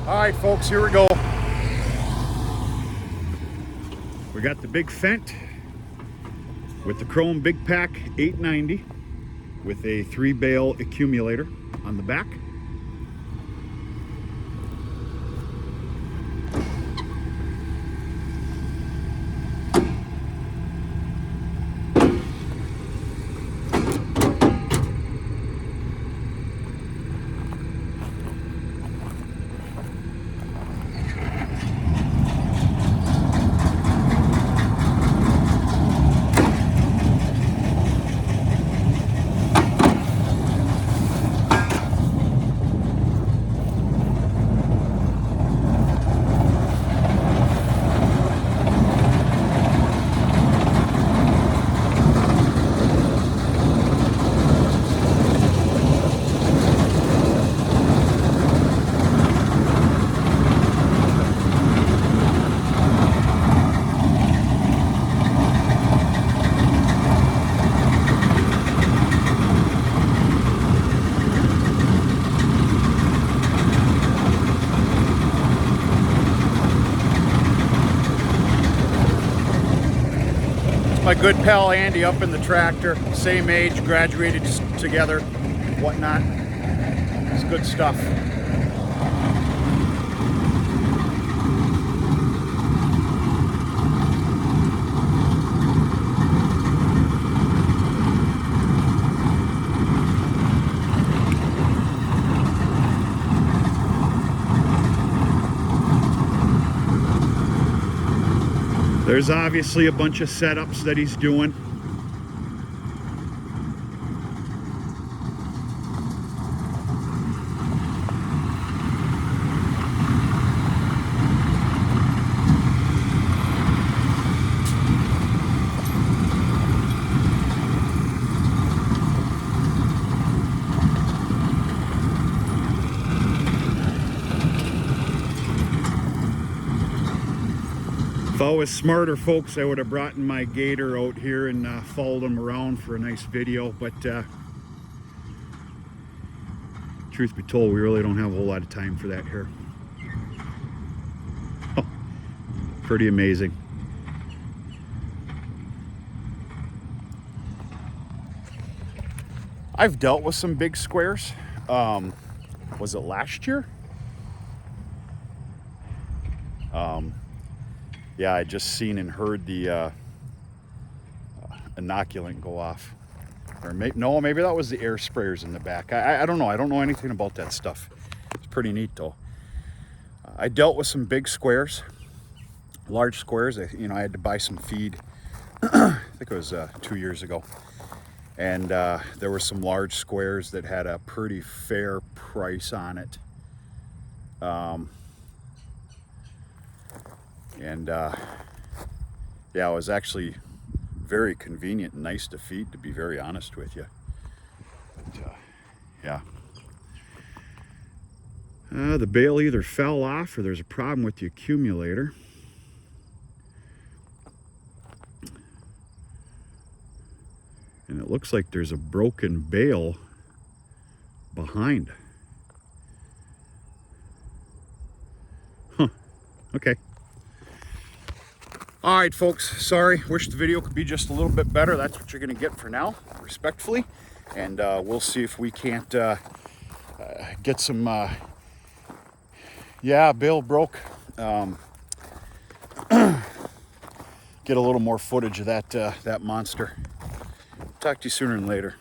All right, folks, here we go. We got the big Fent with the Chrome Big Pack 890 with a 3-bale accumulator on the back. My good pal Andy up in the tractor, same age, graduated together, whatnot. It's good stuff. There's obviously a bunch of setups that he's doing. If I was smarter, folks, I would have brought in my gator out here and followed him around for a nice video, but truth be told, we really don't have a whole lot of time for that here. Oh, pretty amazing. I've dealt with some big squares. Was it last year? Yeah, I just seen and heard the inoculant go off. Or no, maybe that was the air sprayers in the back. I don't know. I don't know anything about that stuff. It's pretty neat though. I dealt with some big squares, large squares. I had to buy some feed. I think it was 2 years ago. And there were some large squares that had a pretty fair price on it. Yeah, it was actually very convenient and nice to feed, to be very honest with you. But, yeah. The bale either fell off or there's a problem with the accumulator. And it looks like there's a broken bale behind. Huh, okay. All right, folks, sorry. Wish the video could be just a little bit better. That's what you're gonna get for now, respectfully. And we'll see if we can't get some, yeah, bale broke. Get a little more footage of that monster. Talk to you sooner than later.